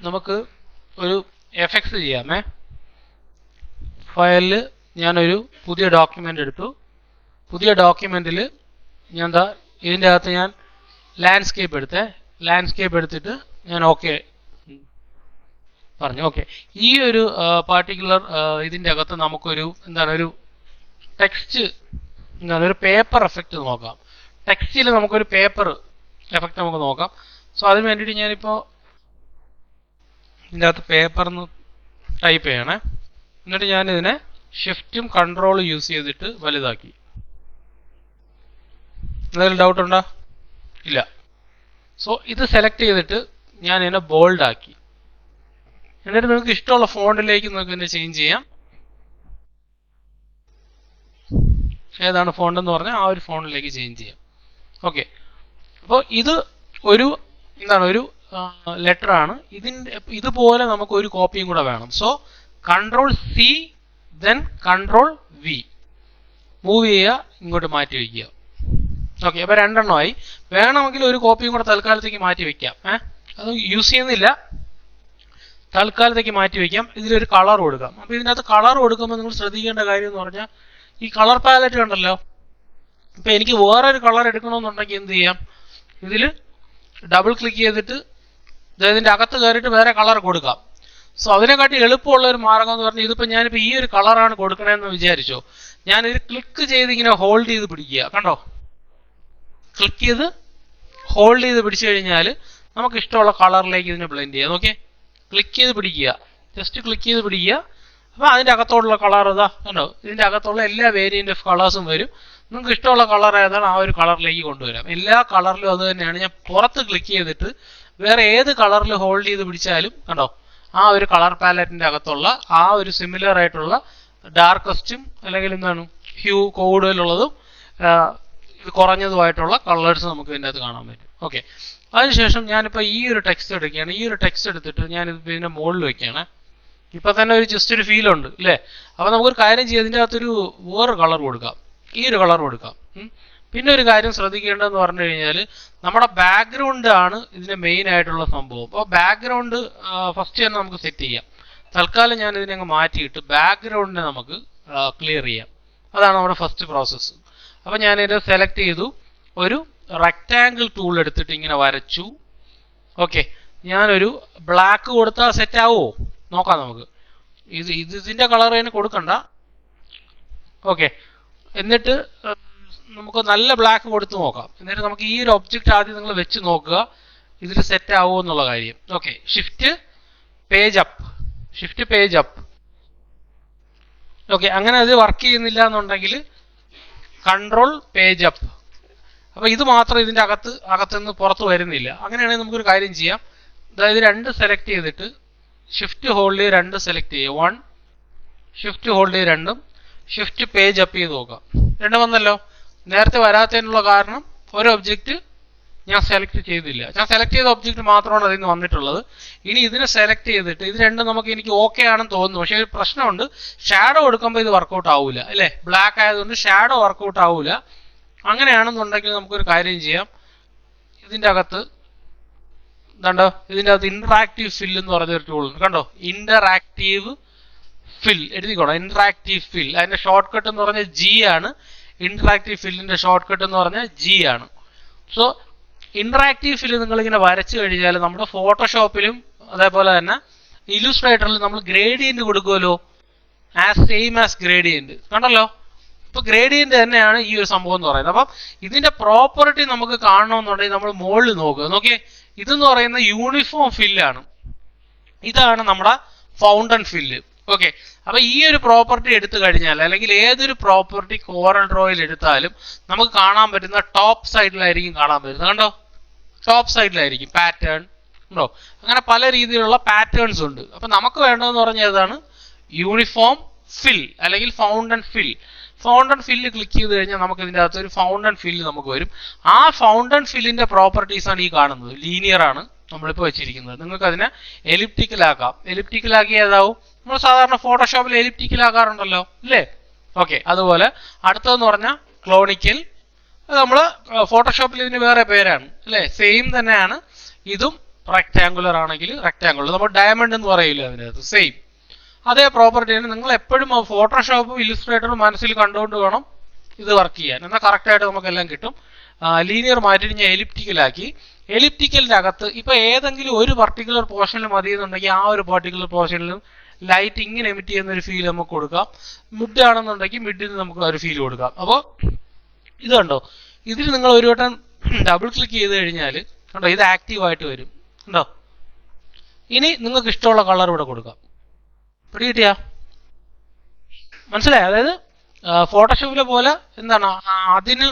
നമുക്ക് ഒരു എഫക്ട്സ് ചെയ്യാമേ. ഫയലിൽ ഞാനൊരു പുതിയ ഡോക്യുമെൻ്റ് എടുത്തു. പുതിയ ഡോക്യുമെൻറ്റിൽ ഞാൻ എന്താ ഇതിൻ്റെ അകത്ത് ഞാൻ ലാൻഡ്സ്കേപ്പ് എടുത്തിട്ട് ഞാൻ ഓക്കെ പറഞ്ഞു. ഓക്കെ, ഈ ഒരു പാർട്ടിക്കുലർ ഇതിൻ്റെ അകത്ത് നമുക്കൊരു ഒരു ടെക്സ്റ്റ് ഒരു പേപ്പർ എഫക്റ്റ് നോക്കാം. ടെക്സ്റ്റിൽ നമുക്കൊരു പേപ്പർ എഫക്റ്റ് നമുക്ക് നോക്കാം. സോ അതിന് വേണ്ടിയിട്ട് ഞാനിപ്പോൾ ഇതിൻ്റെ അകത്ത് പേപ്പർ എന്ന് ടൈപ്പ് ചെയ്യണേ. എന്നിട്ട് ഞാനിതിനെ ഷിഫ്റ്റും കൺട്രോളും യൂസ് ചെയ്തിട്ട് വലുതാക്കി. എന്തെങ്കിലും ഡൗട്ട് ഉണ്ടോ? ഇല്ല. സോ ഇത് സെലക്ട് ചെയ്തിട്ട് ഞാൻ ഇതിനെ ബോൾഡ് ആക്കി. എന്നിട്ട് നിങ്ങൾക്ക് ഇഷ്ടമുള്ള ഫോണ്ടിലേക്ക് നിങ്ങൾക്ക് ഇതിനെ ചേഞ്ച് ചെയ്യാം. ഏതാണ് ഫോണ്ട് എന്ന് പറഞ്ഞാൽ ആ ഒരു ഫോണ്ടിലേക്ക് ചേഞ്ച് ചെയ്യാം. ഓക്കെ, അപ്പോൾ ഇത് ഒരു ഒരു ലെറ്റർ ആണ്. ഇതുപോലെ നമുക്ക് ഒരു കോപ്പിയും കൂടെ വേണം. So Ctrl+C then Ctrl+V move ചെയ്യുക, ഇങ്ങോട്ട് മാറ്റി വയ്ക്കുക. ഓക്കെ, അപ്പോൾ രണ്ടെണ്ണമായി. വേണമെങ്കിൽ ഒരു കോപ്പിയും കൂടെ തൽക്കാലത്തേക്ക് മാറ്റി വയ്ക്കാം. അത് യൂസ് ചെയ്യുന്നില്ല, തൽക്കാലത്തേക്ക് മാറ്റി വയ്ക്കാം. ഇതിലൊരു കളർ കൊടുക്കാം. അപ്പോൾ ഇതിനകത്ത് കളർ കൊടുക്കുമ്പോൾ നിങ്ങൾ ശ്രദ്ധിക്കേണ്ട കാര്യം എന്ന് പറഞ്ഞാൽ ഈ കളർ പാലറ്റ് ഉണ്ടല്ലോ. ഇപ്പം എനിക്ക് വേറൊരു കളർ എടുക്കണമെന്നുണ്ടെങ്കിൽ എന്ത് ചെയ്യാം? ഇതിൽ ഡബിൾ ക്ലിക്ക് ചെയ്തിട്ട് ഇതിൻ്റെ അകത്ത് കയറിയിട്ട് വേറെ കളർ കൊടുക്കാം. സോ അതിനെക്കാട്ടി എളുപ്പമുള്ള ഒരു മാർഗം എന്ന് പറഞ്ഞാൽ ഇതിപ്പോൾ ഞാനിപ്പോൾ ഈ ഒരു കളറാണ് കൊടുക്കണമെന്ന് വിചാരിച്ചോ, ഞാനിത് ക്ലിക്ക് ചെയ്ത് ഇങ്ങനെ ഹോൾഡ് ചെയ്ത് പിടിക്കുക. കണ്ടോ, ക്ലിക്ക് ചെയ്ത് ഹോൾഡ് ചെയ്ത് പിടിച്ചു കഴിഞ്ഞാൽ നമുക്ക് ഇഷ്ടമുള്ള കളറിലേക്ക് ഇതിനെ ബ്ലെൻഡ് ചെയ്യാം. ഓക്കെ, ക്ലിക്ക് ചെയ്ത് പിടിക്കുക, ജസ്റ്റ് ക്ലിക്ക് ചെയ്ത് പിടിക്കുക. അപ്പോൾ അതിൻ്റെ അകത്തോടുള്ള കളർ ഇതാ കണ്ടോ, ഇതിൻ്റെ അകത്തുള്ള എല്ലാ വേരിയൻ്റ് ഓഫ് കളേഴ്സും വരും. നിങ്ങൾക്ക് ഇഷ്ടമുള്ള കളർ ഏതാണ് ആ ഒരു കളറിലേക്ക് കൊണ്ടുവരാം. എല്ലാ കളറിലും അത് തന്നെയാണ്. ഞാൻ പുറത്ത് ക്ലിക്ക് ചെയ്തിട്ട് വേറെ ഏത് കളറിൽ ഹോൾഡ് ചെയ്ത് പിടിച്ചാലും കണ്ടോ ആ ഒരു കളർ പാലറ്റിൻ്റെ അകത്തുള്ള ആ ഒരു സിമിലർ ആയിട്ടുള്ള ഡാർക്കസ്റ്റും അല്ലെങ്കിൽ ഹ്യൂ കൂടുതലുള്ളതും കുറഞ്ഞതുമായിട്ടുള്ള കളേഴ്സ് നമുക്ക് ഇതിൻ്റെ അകത്ത് കാണാൻ പറ്റും. ഓക്കെ, അതിനുശേഷം ഞാനിപ്പോൾ ഈ ഒരു ടെക്സ്റ്റ് എടുക്കുകയാണ്. ഈ ഒരു ടെക്സ്റ്റ് എടുത്തിട്ട് ഞാൻ ഇതിൻ്റെ മുകളിൽ വയ്ക്കുകയാണ്. ഇപ്പം തന്നെ ഒരു ജസ്റ്റ് ഒരു ഫീലുണ്ട് അല്ലേ? അപ്പോൾ നമുക്കൊരു കാര്യം ചെയ്യാം, ഇതിൻ്റെ അകത്തൊരു വേറെ കളർ കൊടുക്കാം. ഈ ഒരു കളർ കൊടുക്കാം. പിന്നെ ഒരു കാര്യം ശ്രദ്ധിക്കേണ്ടതെന്ന് പറഞ്ഞു കഴിഞ്ഞാൽ നമ്മുടെ ബാക്ക്ഗ്രൗണ്ട് ആണ് ഇതിൻ്റെ മെയിൻ ആയിട്ടുള്ള സംഭവം. അപ്പോൾ ബാക്ക്ഗ്രൗണ്ട് ഫസ്റ്റ് തന്നെ നമുക്ക് സെറ്റ് ചെയ്യാം. തൽക്കാലം ഞാൻ ഇതിനെ അങ്ങ് മാറ്റിയിട്ട് ബാക്ക്ഗ്രൗണ്ടിനെ നമുക്ക് ക്ലിയർ ചെയ്യാം. അതാണ് നമ്മുടെ ഫസ്റ്റ് പ്രോസസ്സ്. അപ്പോൾ ഞാനിത് സെലക്ട് ചെയ്തു, ഒരു റെക്റ്റാങ്കിൾ ടൂൾ എടുത്തിട്ട് ഇങ്ങനെ വരച്ചു. ഓക്കെ, ഞാനൊരു ബ്ലാക്ക് കൊടുത്താൽ സെറ്റ് ആവുമോ നോക്കാം നമുക്ക്. ഇതിൻ്റെ കളർ തന്നെ കൊടുക്കണ്ട. ഓക്കെ, എന്നിട്ട് നമുക്ക് നല്ല ബ്ലാക്ക് കൊടുത്ത് നോക്കാം. എന്നിട്ട് നമുക്ക് ഈ ഒരു ഒബ്ജക്റ്റ് ആദ്യം നിങ്ങൾ വെച്ച് നോക്കുക, ഇതിൽ സെറ്റ് ആവുമോ എന്നുള്ള കാര്യം. Okay, shift page up. Okay, അങ്ങനെ അത് വർക്ക് ചെയ്യുന്നില്ല എന്നുണ്ടെങ്കിൽ കൺട്രോൾ പേജ് അപ്പ്. അപ്പോൾ ഇത് മാത്രം ഇതിൻ്റെ അകത്തുനിന്ന് പുറത്ത് വരുന്നില്ല. അങ്ങനെയാണെങ്കിൽ നമുക്കൊരു കാര്യം ചെയ്യാം. അതായത് രണ്ട് സെലക്ട് ചെയ്തിട്ട് ഷിഫ്റ്റ് ഹോൾഡ് ചെയ്ത് രണ്ട് സെലക്ട് ചെയ്യുക. 1 ഷിഫ്റ്റ് ഹോൾഡ് ചെയ്ത് രണ്ടും ഷിഫ്റ്റ് പേജ് അപ്പ് ചെയ്ത് നോക്കാം. രണ്ടും വന്നല്ലോ. നേരത്തെ വരാത്തതിനുള്ള കാരണം ഒരു ഒബ്ജക്റ്റ് ഞാൻ സെലക്ട് ചെയ്തില്ല. ഞാൻ സെലക്ട് ചെയ്ത ഒബ്ജക്റ്റ് മാത്രമാണ് അതിൽ നിന്ന് വന്നിട്ടുള്ളത്. ഇനി ഇതിനെ സെലക്ട് ചെയ്തിട്ട് ഇത് രണ്ടും എനിക്ക് ഓക്കെ ആണെന്ന് തോന്നുന്നു. പക്ഷേ ഒരു പ്രശ്നമുണ്ട്, ഷാഡോ എടുക്കുമ്പോൾ ഇത് വർക്കൗട്ട് ആവില്ല അല്ലേ? ബ്ലാക്ക് ആയതുകൊണ്ട് ഷാഡോ വർക്കൗട്ട് ആവില്ല. അങ്ങനെയാണെന്നുണ്ടെങ്കിൽ നമുക്കൊരു കാര്യം ചെയ്യാം. ഇതിൻ്റെ അകത്ത് ഇന്ററാക്റ്റീവ് ഫിൽ എന്ന് പറഞ്ഞൊരു ടൂൾ ഉണ്ട്. കണ്ടോ, ഇന്ററാക്റ്റീവ് ഫിൽ എഴുതിക്കോണം. ഇന്ററാക്റ്റീവ് ഫിൽ അതിന്റെ ഷോർട്ട് കട്ട് എന്ന് പറഞ്ഞാൽ G ആണ്. ഇന്ററാക്റ്റീവ് ഫില്ലിന്റെ ഷോർട്ട് കട്ട് എന്ന് പറഞ്ഞാൽ G ആണ്. സോ ഇന്ററാക്റ്റീവ് ഫില്ല് നിങ്ങളിങ്ങനെ വരച്ചു കഴിഞ്ഞാൽ നമ്മുടെ ഫോട്ടോഷോപ്പിലും അതേപോലെ തന്നെ ഇല്ലുസ്ട്രേറ്ററിലും നമ്മൾ ഗ്രേഡിയന്റ് കൊടുക്കുമല്ലോ, സെയിം ആസ് ഗ്രേഡിയന്റ്. കണ്ടല്ലോ, ഇപ്പൊ ഗ്രേഡിയന്റ് തന്നെയാണ് ഈ ഒരു സംഭവം എന്ന് പറയുന്നത്. അപ്പം ഇതിന്റെ പ്രോപ്പർട്ടി നമുക്ക് കാണണമെന്നുണ്ടെങ്കിൽ നമ്മൾ മുകളിൽ നോക്കിയേ. ഇതെന്ന് പറയുന്ന യൂണിഫോം ഫില്ലാണ്. ഇതാണ് നമ്മുടെ ഫൗണ്ടൻ ഫില്ല്. ഓക്കെ, അപ്പൊ ഈ ഒരു പ്രോപ്പർട്ടി എടുത്തു കഴിഞ്ഞാൽ അല്ലെങ്കിൽ ഏതൊരു പ്രോപ്പർട്ടി കോറൽ ഡ്രോയിൽ എടുത്താലും നമുക്ക് കാണാൻ പറ്റുന്ന ടോപ്പ് സൈഡിലായിരിക്കും കാണാൻ പറ്റുന്നത്. കണ്ടോ, ടോപ്പ് സൈഡിലായിരിക്കും പാറ്റേൺ ഉണ്ടോ. അങ്ങനെ പല രീതിയിലുള്ള പാറ്റേൺസ് ഉണ്ട്. അപ്പൊ നമുക്ക് വേണ്ടതെന്ന് പറഞ്ഞാൽ ഏതാണ്? യൂണിഫോം ഫിൽ അല്ലെങ്കിൽ fountain fill. Fountain fill click ചെയ്ത് കഴിഞ്ഞാൽ നമുക്ക് ഇതിൻ്റെ അകത്ത് ഒരു ഫൗണ്ടൻ ഫില്ല് നമുക്ക് വരും. ആ ഫൗണ്ടൻ ഫില്ലിന്റെ പ്രോപ്പർട്ടീസ് ആണ് ഈ കാണുന്നത്. ലീനിയർ ആണ് നമ്മളിപ്പോൾ വെച്ചിരിക്കുന്നത്. നിങ്ങൾക്ക് അതിനെ എലിപ്റ്റിക്കൽ ആക്കാം. എലിപ്റ്റിക്കൽ ആക്കി ഏതാവും? നമ്മൾ സാധാരണ ഫോട്ടോഷോപ്പിൽ എലിപ്റ്റിക്കൽ ആക്കാറുണ്ടല്ലോ അല്ലേ? ഓക്കെ, അതുപോലെ അടുത്തതെന്ന് പറഞ്ഞാൽ ക്ലോണിക്കൽ. നമ്മൾ ഫോട്ടോഷോപ്പിൽ ഇതിന് വേറെ പേരാണ് അല്ലേ? സെയിം തന്നെയാണ് ഇതും റെക്ടാങ്കുലർ ആണെങ്കിൽ റെക്ടാങ്കുലർ, നമ്മൾ ഡയമണ്ട് എന്ന് പറയില്ല അതിനകത്ത്, സെയിം അതേ പ്രോപ്പർട്ടി തന്നെ. നിങ്ങൾ എപ്പോഴും ഫോട്ടോഷോപ്പും ഇല്ലുസ്ട്രേറ്ററും മനസ്സിൽ കണ്ടുകൊണ്ട് വേണം ഇത് വർക്ക് ചെയ്യാൻ, എന്നാൽ കറക്റ്റായിട്ട് നമുക്കെല്ലാം കിട്ടും. ലീനിയർ മാറ്റിയിട്ട് ഞാൻ എലിപ്റ്റിക്കലാക്കി. എലിപ്റ്റിക്കലിൻ്റെ അകത്ത് ഇപ്പോൾ ഏതെങ്കിലും ഒരു പർട്ടിക്കുലർ പോർഷനിൽ മതി എന്നുണ്ടെങ്കിൽ ആ ഒരു പർട്ടിക്കുലർ പോർഷനിലും ലൈറ്റ് ഇങ്ങനെ എമിറ്റ് ചെയ്യുന്ന ഒരു ഫീൽ നമുക്ക് കൊടുക്കാം. മിഡ് ആണെന്നുണ്ടെങ്കിൽ മിഡിൽ നമുക്ക് ഒരു ഫീൽ കൊടുക്കാം. അപ്പോൾ ഇത് കണ്ടോ, ഇതിൽ നിങ്ങൾ ഒരു വട്ടം ഡബിൾ ക്ലിക്ക് ചെയ്ത് കഴിഞ്ഞാൽ കണ്ടോ ഇത് ആക്റ്റീവായിട്ട് വരും കണ്ടോ. ഇനി നിങ്ങൾക്ക് ഇഷ്ടമുള്ള കളർ ഇവിടെ കൊടുക്കാം. പിടി കിട്ടിയാ മനസ്സിലായി? അതായത് ഫോട്ടോഷോപ്പിലെ പോലെ എന്താണ് അതിന്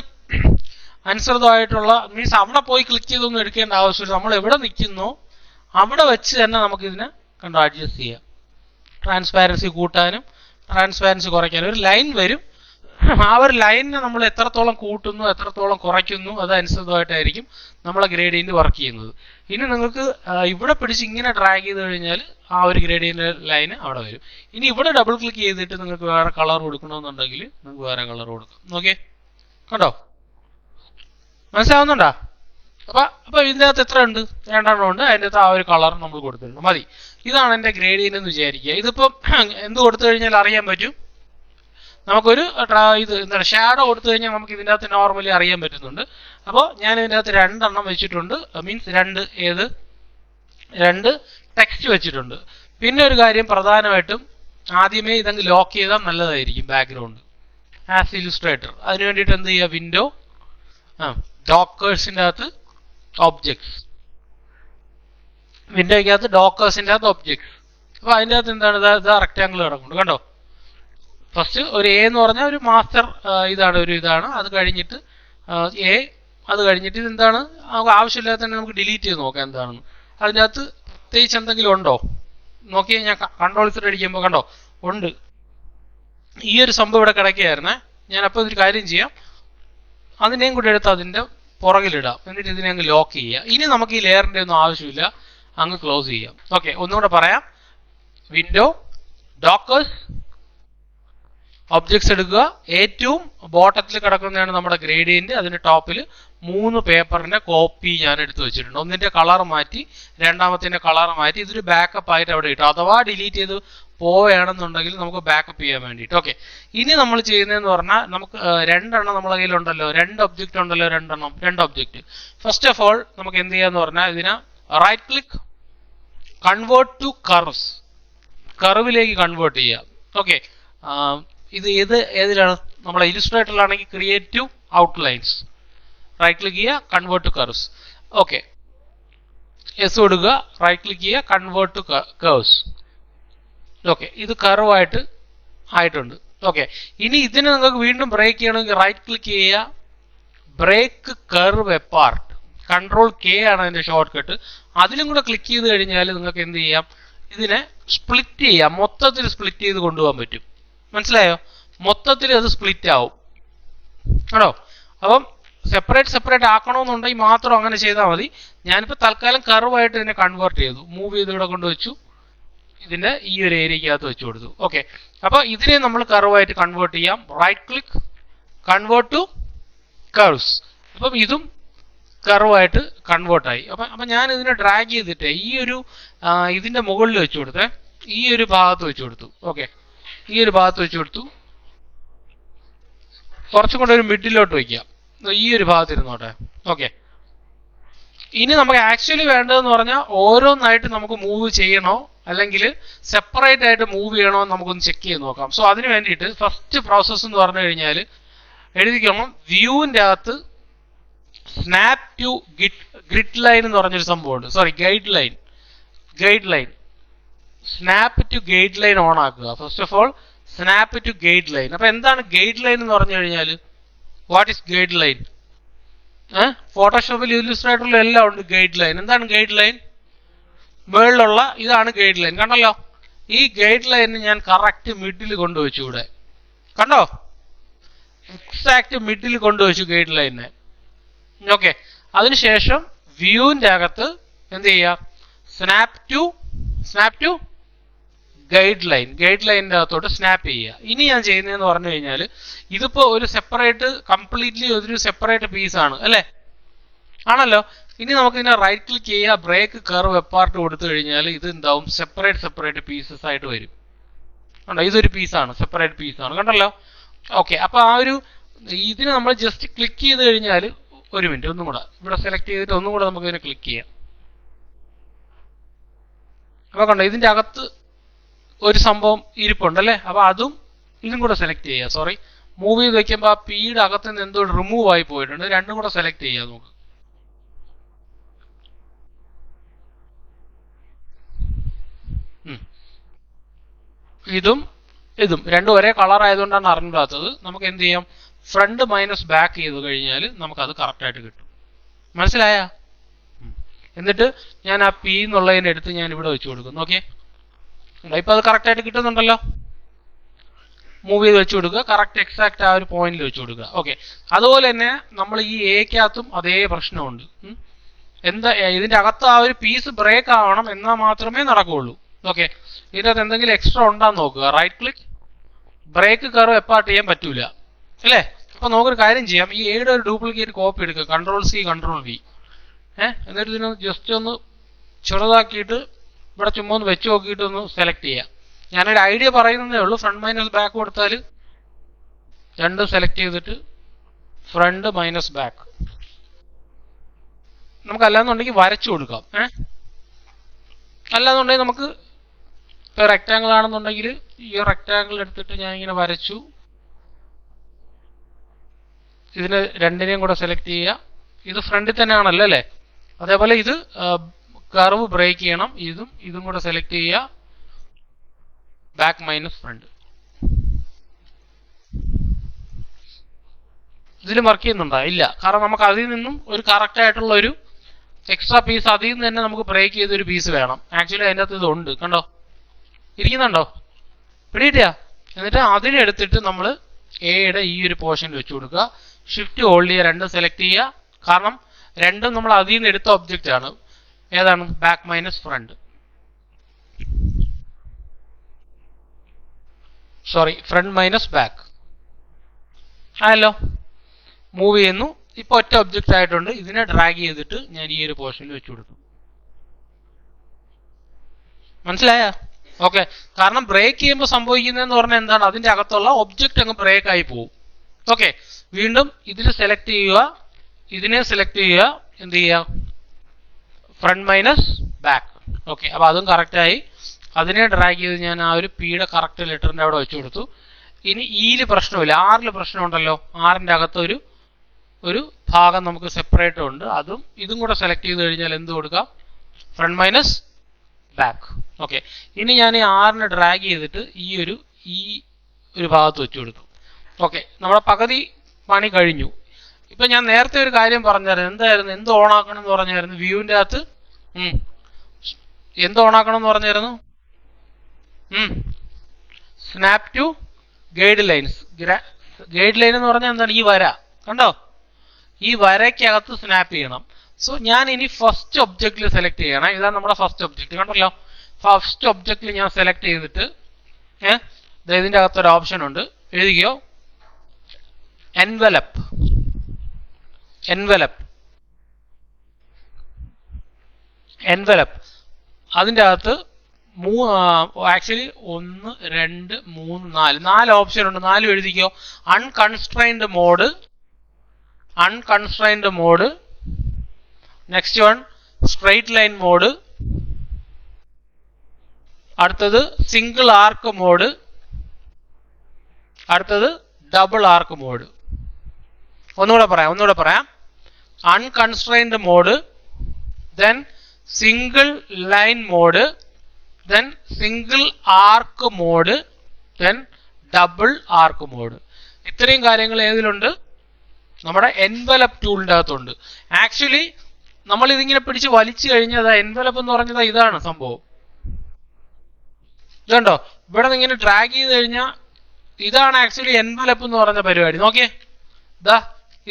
അനുസൃതമായിട്ടുള്ള മീൻസ് അവിടെ പോയി ക്ലിക്ക് ചെയ്തൊന്നും എടുക്കേണ്ട ആവശ്യമില്ല. നമ്മൾ എവിടെ നിൽക്കുന്നോ അവിടെ വെച്ച് തന്നെ നമുക്കിതിനെ കണ്ടോ അഡ്ജസ്റ്റ് ചെയ്യാം. ട്രാൻസ്പാരൻസി കൂട്ടാനും ട്രാൻസ്പാരൻസി കുറയ്ക്കാനും ഒരു ലൈൻ വരും. ആ ഒരു ലൈനിനെ നമ്മൾ എത്രത്തോളം കൂട്ടുന്നു എത്രത്തോളം കുറയ്ക്കുന്നു അതനുസൃതമായിട്ടായിരിക്കും നമ്മളെ ഗ്രേഡിയന്റ് വർക്ക് ചെയ്യുന്നത്. ഇനി നിങ്ങൾക്ക് ഇവിടെ പിടിച്ച് ഇങ്ങനെ ഡ്രാഗ് ചെയ്ത് കഴിഞ്ഞാൽ ആ ഒരു ഗ്രേഡിയന്റ് ലൈന് അവിടെ വരും. ഇനി ഇവിടെ ഡബിൾ ക്ലിക്ക് ചെയ്തിട്ട് നിങ്ങൾക്ക് വേറെ കളർ കൊടുക്കണമെന്നുണ്ടെങ്കിൽ നിങ്ങൾക്ക് വേറെ കളർ കൊടുക്കാം. ഓക്കെ കണ്ടോ, മനസ്സിലാവുന്നുണ്ടോ? അപ്പൊ ഇതിൻ്റെ അകത്ത് എത്ര ഉണ്ട്? 2 എണ്ണം ഉണ്ട്. അതിൻ്റെ അകത്ത് ആ ഒരു കളർ നമ്മൾ കൊടുത്തിട്ടുണ്ട്, മതി. ഇതാണ് എൻ്റെ ഗ്രേഡിയന്റ് എന്ന് വിചാരിക്കുക. ഇതിപ്പം എന്ത് കൊടുത്തു കഴിഞ്ഞാൽ അറിയാൻ പറ്റും, നമുക്കൊരു ഇത് എന്താണ് ഷാഡോ കൊടുത്തു കഴിഞ്ഞാൽ നമുക്ക് ഇതിൻ്റെ അകത്ത് നോർമലി അറിയാൻ പറ്റുന്നുണ്ട്. അപ്പോൾ ഞാൻ ഇതിൻ്റെ അകത്ത് 2 എണ്ണം വെച്ചിട്ടുണ്ട്, മീൻസ് 2 ടെക്സ്റ്റ് വെച്ചിട്ടുണ്ട്. പിന്നെ ഒരു കാര്യം പ്രധാനമായിട്ടും ആദ്യമേ ഇതങ്ങ് ലോക്ക് ചെയ്താൽ നല്ലതായിരിക്കും ബാക്ക്ഗ്രൗണ്ട് ആസ് ഇല്ലുസ്ട്രേറ്റർ. അതിന് വേണ്ടിയിട്ട് എന്ത് ചെയ്യുക, വിൻഡോ ഡോക്കേഴ്സിൻ്റെ അകത്ത് ഒബ്ജക്ട്സ്, വിൻഡോയ്ക്കകത്ത് ഡോക്കേഴ്സിൻ്റെ അകത്ത് ഒബ്ജക്ട്സ്. അപ്പോൾ അതിൻ്റെ അകത്ത് എന്താണ് ഇത് റെക്ടാങ്കിൾ കിടക്കുന്നുണ്ട് കണ്ടോ. ഫസ്റ്റ് ഒരു എ എന്ന് പറഞ്ഞാൽ ഒരു മാസ്റ്റർ ഇതാണ്. അത് കഴിഞ്ഞിട്ട് എ, അത് കഴിഞ്ഞിട്ട് ഇതെന്താണ് നമുക്ക് ആവശ്യമില്ലാത്ത തന്നെ നമുക്ക് ഡിലീറ്റ് ചെയ്ത് നോക്കാം എന്താണെന്ന്. അതിനകത്ത് പ്രത്യേകിച്ച് എന്തെങ്കിലും ഉണ്ടോ നോക്കിയാൽ ഞാൻ കൺട്രോൾ Z അടിക്കുമ്പോൾ കണ്ടോ ഉണ്ട്. ഈ ഒരു സംഭവം ഇവിടെ കിടക്കുകയായിരുന്നേ. ഞാൻ അപ്പോൾ ഒരു കാര്യം ചെയ്യാം, അതിനെയും കൂടി എടുത്ത് അതിൻ്റെ പുറകിലിടാം. എന്നിട്ട് ഇതിനെ അങ്ങ് ലോക്ക് ചെയ്യുക. ഇനി നമുക്ക് ഈ ലെയറിൻ്റെ ഒന്നും ആവശ്യമില്ല, അങ്ങ് ക്ലോസ് ചെയ്യാം. ഓക്കെ, ഒന്നുകൂടെ പറയാം. വിൻഡോ ഡോക്കേഴ്സ് ഒബ്ജക്ട്സ് എടുക്കുക. ഏറ്റവും ബോട്ടത്തിൽ കിടക്കുന്നതാണ് നമ്മുടെ ഗ്രേഡിയന്റ്. അതിന്റെ ടോപ്പിൽ 3 പേപ്പറിന്റെ കോപ്പി ഞാൻ എടുത്തു വെച്ചിട്ടുണ്ട്. ഒന്നിന്റെ കളർ മാറ്റി, രണ്ടാമത്തിന്റെ കളർ മാറ്റി. ഇതൊരു ബാക്കപ്പ് ആയിട്ട് അവിടെ ഇട്ടു. അഥവാ ഡിലീറ്റ് ചെയ്ത് പോവുകയാണെന്നുണ്ടെങ്കിൽ നമുക്ക് ബാക്കപ്പ് ചെയ്യാൻ വേണ്ടിയിട്ട്. ഓക്കെ, ഇനി നമ്മൾ ചെയ്യുന്നതെന്ന് പറഞ്ഞാൽ നമുക്ക് 2 എണ്ണം നമ്മളെ കയ്യിലുണ്ടല്ലോ, 2 ഒബ്ജക്റ്റ് ഉണ്ടല്ലോ, 2 ഒബ്ജക്റ്റ്. ഫസ്റ്റ് ഓഫ് ഓൾ നമുക്ക് എന്ത് ചെയ്യാന്ന് പറഞ്ഞാൽ ഇതിനെ right click convert to curves, കർവിലേക്ക് കൺവേർട്ട് ചെയ്യാം. ഓക്കെ, ഇത് ഏതിലാണ്? നമ്മളെ ഇല്ലുസ്ട്രേറ്ററിലാണെങ്കിൽ ക്രിയേറ്റീവ് ഔട്ട്ലൈൻസ്, റൈറ്റ് ക്ലിക്ക് ചെയ്യുക convert to curves. Okay, S കൊടുക്കുക, റൈറ്റ് ക്ലിക്ക് ചെയ്യുക കൺവേർട്ട് ടു കർവ്സ്. ഓക്കെ, ഇത് കർവായിട്ട് ആയിട്ടുണ്ട്. ഓക്കെ, ഇനി ഇതിനെ നിങ്ങൾക്ക് വീണ്ടും ബ്രേക്ക് ചെയ്യണമെങ്കിൽ റൈറ്റ് ക്ലിക്ക് ചെയ്യുക, break curve apart, control K ആണ് അതിന്റെ ഷോർട്ട് കട്ട്. അതിലും കൂടെ ക്ലിക്ക് ചെയ്ത് കഴിഞ്ഞാൽ നിങ്ങൾക്ക് എന്ത് ചെയ്യാം, ഇതിനെ സ്പ്ലിറ്റ് ചെയ്യാം, മൊത്തത്തിൽ സ്പ്ലിറ്റ് ചെയ്ത് കൊണ്ടുപോകാൻ പറ്റും. മനസ്സിലായോ? മൊത്തത്തിൽ അത് സ്പ്ലിറ്റ് ആവും ആണോ. അപ്പം സെപ്പറേറ്റ് ആക്കണമെന്നുണ്ടെങ്കിൽ മാത്രം അങ്ങനെ ചെയ്താൽ മതി. ഞാനിപ്പോൾ തൽക്കാലം കർവായിട്ട് ഇതിനെ കൺവേർട്ട് ചെയ്തു, മൂവ് ചെയ്ത് ഇവിടെ കൊണ്ടുവച്ചു, ഇതിന്റെ ഈ ഒരു ഏരിയക്കകത്ത് വെച്ച് കൊടുത്തു. ഓക്കെ, അപ്പോൾ ഇതിനെ നമ്മൾ കർവായിട്ട് കൺവേർട്ട് ചെയ്യാം. Right click convert to curves. അപ്പം ഇതും കർവായിട്ട് കൺവേർട്ടായി. അപ്പം ഞാൻ ഇതിനെ ഡ്രാഗ് ചെയ്തിട്ട് ഈ ഒരു ഇതിന്റെ മുകളിൽ വെച്ച് കൊടുത്തേ, ഈ ഒരു ഭാഗത്ത് വെച്ച് കൊടുത്തു. ഓക്കെ, ഈ ഒരു ഭാഗത്ത് വെച്ച് കൊടുത്തു. കുറച്ചും കൂടെ ഒരു മിഡിലോട്ട് വയ്ക്കാം, ഈ ഒരു ഭാഗത്ത് ഇരുന്നോട്ടെ. ഓക്കെ, ഇനി നമുക്ക് ആക്ച്വലി വേണ്ടതെന്ന് പറഞ്ഞാൽ ഓരോന്നായിട്ട് നമുക്ക് മൂവ് ചെയ്യണോ അല്ലെങ്കിൽ സെപ്പറേറ്റ് ആയിട്ട് മൂവ് ചെയ്യണോ എന്ന് നമുക്കൊന്ന് ചെക്ക് ചെയ്ത് നോക്കാം. സോ അതിന് വേണ്ടിയിട്ട് ഫസ്റ്റ് പ്രോസസ്സ് എന്ന് പറഞ്ഞു കഴിഞ്ഞാൽ എഴുതിക്കണം, വ്യൂവിൻ്റെ അകത്ത് സ്നാപ്പ് ടു ഗ്രിഡ് ലൈൻ എന്ന് പറഞ്ഞൊരു സംഭവമുണ്ട്. Sorry, guide line. Snap to guide line on ആക്കുക. First of all snap to guide line. അപ്പൊ എന്താണ് ഗൈഡ് ലൈൻ എന്ന് പറഞ്ഞു കഴിഞ്ഞാൽ, വാട്ട് ഈസ് ഗൈഡ് ലൈൻ? ഫോട്ടോഷോപ്പിൽ ഇല്ലുസ്ട്രേറ്ററിൽ എല്ലാം ഉണ്ട് ഗൈഡ് ലൈൻ. എന്താണ് ഗൈഡ് ലൈൻ? മുകളിലുള്ള ഇതാണ് ഗൈഡ് ലൈൻ, കണ്ടല്ലോ. ഈ ഗൈഡ് ലൈന് ഞാൻ കറക്റ്റ് മിഡിൽ കൊണ്ടുവച്ചു. ഇവിടെ കണ്ടോ, എക്സാക്ട് മിഡിൽ കൊണ്ടുവച്ചു ഗൈഡ് ലൈനെ. ഓക്കെ, അതിനുശേഷം വ്യൂവിന്റെ അകത്ത് എന്ത് ചെയ്യുക, സ്നാപ്പ് ടു ഗൈഡ് ലൈനിന്റെ അകത്തോട്ട് സ്നാപ്പ് ചെയ്യുക. ഇനി ഞാൻ ചെയ്യുന്നതെന്ന് പറഞ്ഞു കഴിഞ്ഞാൽ ഇതിപ്പോ ഒരു സെപ്പറേറ്റ് കംപ്ലീറ്റ്ലി ഒരു സെപ്പറേറ്റ് പീസാണ് അല്ലേ. ആണല്ലോ. ഇനി നമുക്ക് ഇതിനെ റൈറ്റ് ക്ലിക്ക് ചെയ്യുക, ബ്രേക്ക് കർവ് എപ്പാർട്ട് കൊടുത്തു കഴിഞ്ഞാൽ ഇത് എന്താവും, സെപ്പറേറ്റ് പീസസ് ആയിട്ട് വരും. കണ്ടോ, ഇതൊരു പീസാണ്, സെപ്പറേറ്റ് പീസാണ്, കണ്ടല്ലോ. ഓക്കെ, അപ്പോൾ ആ ഒരു ഇതിന് നമ്മൾ ജസ്റ്റ് ക്ലിക്ക് ചെയ്ത് കഴിഞ്ഞാൽ, ഒരു മിനിറ്റ് ഒന്നും കൂടെ ഇവിടെ സെലക്ട് ചെയ്തിട്ട് ഒന്നും കൂടെ നമുക്ക് ഇതിനെ ക്ലിക്ക് ചെയ്യാം. അപ്പോൾ കണ്ടോ, ഇതിൻ്റെ അകത്ത് ഒരു സംഭവം ഇരിപ്പുണ്ടല്ലേ. അപ്പോൾ അതും ഇതും കൂടെ സെലക്ട് ചെയ്യുക. സോറി, മൂവ് ചെയ്ത് വെക്കുമ്പോൾ ആ പിയുടെ അകത്ത് നിന്ന് എന്തോ റിമൂവ് ആയി പോയിട്ടുണ്ട്. രണ്ടും കൂടെ സെലക്ട് ചെയ്യുക നമുക്ക്. ഇതും ഇതും രണ്ടും ഒരേ കളർ ആയതുകൊണ്ടാണ് അറിഞ്ഞിടാത്തത്. നമുക്ക് എന്ത് ചെയ്യാം, ഫ്രണ്ട് മൈനസ് ബാക്ക് ചെയ്ത് കഴിഞ്ഞാൽ നമുക്കത് കറക്റ്റായിട്ട് കിട്ടും. മനസ്സിലായ? എന്നിട്ട് ഞാൻ ആ പി എന്നുള്ളതിനെ എടുത്ത് ഞാൻ ഇവിടെ വെച്ച് കൊടുക്കുന്നു. ഓക്കെ, ഇപ്പം അത് കറക്റ്റായിട്ട് കിട്ടുന്നുണ്ടല്ലോ. മൂവ് ചെയ്ത് വെച്ച് കൊടുക്കുക, കറക്റ്റ് എക്സാക്റ്റ് ആ ഒരു പോയിന്റിൽ വെച്ച് കൊടുക്കുക. ഓക്കെ, അതുപോലെ തന്നെ നമ്മൾ ഈ എക്കകത്തും അതേ പ്രശ്നമുണ്ട്. എന്താ, ഇതിൻ്റെ അകത്ത് ആ ഒരു പീസ് ബ്രേക്ക് ആവണം, എന്നാൽ മാത്രമേ നടക്കുകയുള്ളൂ. ഓക്കെ, ഇതിനകത്ത് എന്തെങ്കിലും എക്സ്ട്രാ ഉണ്ടാന്ന് നോക്കുക. Right click, break curve apart ചെയ്യാൻ പറ്റൂല അല്ലേ. അപ്പോൾ നമുക്കൊരു കാര്യം ചെയ്യാം, ഈ എയുടെ ഒരു ഡ്യൂപ്ലിക്കേറ്റ് കോപ്പി എടുക്കുക, Ctrl+C Ctrl+V. എന്നിട്ട് ഇതിന് ജസ്റ്റ് ഒന്ന് ചെറുതാക്കിയിട്ട് ഇവിടെ ചുമ്മാ ഒന്ന് വെച്ച് നോക്കിയിട്ട് ഒന്ന് സെലക്ട് ചെയ്യാം. ഞാനൊരു ഐഡിയ പറയുന്നതേ ഉള്ളൂ. ഫ്രണ്ട് മൈനസ് ബാക്ക് കൊടുത്താൽ രണ്ട് സെലക്ട് ചെയ്തിട്ട് ഫ്രണ്ട് മൈനസ് ബാക്ക്, നമുക്ക് അല്ലാന്നുണ്ടെങ്കിൽ വരച്ചു കൊടുക്കാം. അല്ലാന്നുണ്ടെങ്കിൽ നമുക്ക് ഇപ്പോൾ റെക്റ്റാങ്കിൾ ആണെന്നുണ്ടെങ്കിൽ ഈ റെക്റ്റാങ്കിൾ എടുത്തിട്ട് ഞാൻ ഇങ്ങനെ വരച്ചു, ഇതിന് രണ്ടിനെയും കൂടെ സെലക്ട് ചെയ്യുക. ഇത് ഫ്രണ്ടിൽ തന്നെയാണല്ലോ അല്ലേ. അതേപോലെ ഇത് കർവ് ബ്രേക്ക് ചെയ്യണം, ഇതും കൂടെ സെലക്ട് ചെയ്യുക, ബാക്ക് മൈനസ് ഫ്രണ്ട്. ഇതിൽ വർക്ക് ചെയ്യുന്നുണ്ടോ? ഇല്ല, കാരണം നമുക്ക് അതിൽ നിന്നും ഒരു കറക്റ്റ് ആയിട്ടുള്ള ഒരു എക്സ്ട്രാ പീസ് അതിൽ നിന്ന് തന്നെ നമുക്ക് ബ്രേക്ക് ചെയ്തൊരു പീസ് വേണം. ആക്ച്വലി അതിൻ്റെ അകത്ത് ഇതുണ്ട്, കണ്ടോ, ഇരിക്കുന്നുണ്ടോ, പിടിയിട്ടാ. എന്നിട്ട് അതിനെടുത്തിട്ട് നമ്മൾ എയുടെ ഈ ഒരു പോർഷനിൽ വെച്ച് കൊടുക്കുക. ഷിഫ്റ്റ് ഹോൾഡ് ചെയ്യുക, രണ്ടും സെലക്ട് ചെയ്യുക. കാരണം രണ്ടും നമ്മൾ അതിൽ നിന്ന് എടുത്ത ഒബ്ജക്റ്റ് ആണ്. ഏതാണ്? Back minus front, sorry, front minus back ആയല്ലോ. മൂവ് ചെയ്യുന്നു. ഇപ്പോൾ ഒറ്റ ഒബ്ജക്റ്റ് ആയിട്ടുണ്ട്. ഇതിനെ ഡ്രാഗ് ചെയ്തിട്ട് ഞാൻ ഈ ഒരു പോർഷനിൽ വെച്ച് കൊടുക്കും. മനസ്സിലായ? ഓക്കെ, കാരണം ബ്രേക്ക് ചെയ്യുമ്പോൾ സംഭവിക്കുന്നതെന്ന് പറഞ്ഞാൽ എന്താണ്, അതിൻ്റെ അകത്തുള്ള ഒബ്ജക്റ്റ് അങ്ങ് ബ്രേക്ക് ആയി പോകും. ഓക്കെ, വീണ്ടും ഇതിൽ സെലക്ട് ചെയ്യുക, ഇതിനെ സെലക്ട് ചെയ്യുക, എന്ത് ചെയ്യുക, ഫ്രണ്ട് മൈനസ് ബാക്ക്. ഓക്കെ, അപ്പോൾ അതും കറക്റ്റായി. അതിനെ ഡ്രാഗ് ചെയ്ത് ഞാൻ ആ ഒരു പിയുടെ കറക്റ്റ് ലെറ്ററിൻ്റെ അവിടെ വെച്ച് കൊടുത്തു. ഇനി ഇയിൽ പ്രശ്നമില്ല, ആറിൽ പ്രശ്നമുണ്ടല്ലോ. ആറിൻ്റെ അകത്ത് ഒരു ഭാഗം നമുക്ക് സെപ്പറേറ്റ് ഉണ്ട്. ഇതും കൂടെ സെലക്ട് ചെയ്ത് കഴിഞ്ഞാൽ എന്ത് കൊടുക്കാം, ഫ്രണ്ട് മൈനസ് ബാക്ക്. ഓക്കെ, ഇനി ഞാൻ ഈ ആറിനെ ഡ്രാഗ് ചെയ്തിട്ട് ഈ ഒരു ഭാഗത്ത് വെച്ച് കൊടുത്തു. ഓക്കെ, നമ്മുടെ പകുതി പണി കഴിഞ്ഞു. ഇപ്പം ഞാൻ നേരത്തെ ഒരു കാര്യം പറഞ്ഞായിരുന്നു. എന്തായിരുന്നു? എന്ത് ഓണാക്കണം എന്ന് പറഞ്ഞായിരുന്നു? വ്യൂവിൻ്റെ അകത്ത് എന്ത് ഓണാക്കണം എന്ന് പറഞ്ഞായിരുന്നു? Snap to guide lines. Guide line എന്ന് പറഞ്ഞാൽ എന്താണ്? ഈ വര കണ്ടോ, ഈ വരയ്ക്കകത്ത് സ്നാപ്പ് ചെയ്യണം. സോ ഞാൻ ഇനി ഫസ്റ്റ് ഒബ്ജക്റ്റിൽ സെലക്ട് ചെയ്യണം. ഇതാണ് നമ്മുടെ ഫസ്റ്റ് ഒബ്ജക്റ്റ്, കണ്ടല്ലോ. ഫസ്റ്റ് ഒബ്ജക്റ്റിൽ ഞാൻ സെലക്ട് ചെയ്തിട്ട് ഇതിൻ്റെ അകത്തൊരു ഓപ്ഷൻ ഉണ്ട്, എഴുതിക്കോ, എൻവലപ്പ്. അതിൻ്റെ അകത്ത് ആക്ച്വലി 1 2 3 4 ഓപ്ഷൻ ഉണ്ട്. 4 എഴുതിക്കോ. Unconstrained mode, next one straight line mode, അടുത്തത് സിംഗിൾ ആർക്ക് മോഡ്, അടുത്തത് ഡബിൾ ആർക്ക് മോഡ്. ഒന്നുകൂടെ പറയാം. Unconstrained mode, then single line mode, then single arc mode, then double arc mode. ഇത്രയും കാര്യങ്ങൾ ഏതിലുണ്ട്? നമ്മുടെ എൻവലപ്പ് ടൂളിൻ്റെ അകത്തുണ്ട്. ആക്ച്വലി നമ്മൾ ഇതിങ്ങനെ പിടിച്ച് വലിച്ചു കഴിഞ്ഞാൽ എൻവലപ്പ് എന്ന് പറഞ്ഞത് ഇതാണ് സംഭവം. ഇതുണ്ടോ, ഇവിടെ നിന്ന് ഇങ്ങനെ ഡ്രാഗ് ചെയ്ത് കഴിഞ്ഞാൽ ഇതാണ് ആക്ച്വലി എൻവലപ്പ് എന്ന് പറഞ്ഞ പരിപാടി. നോക്കിയേ,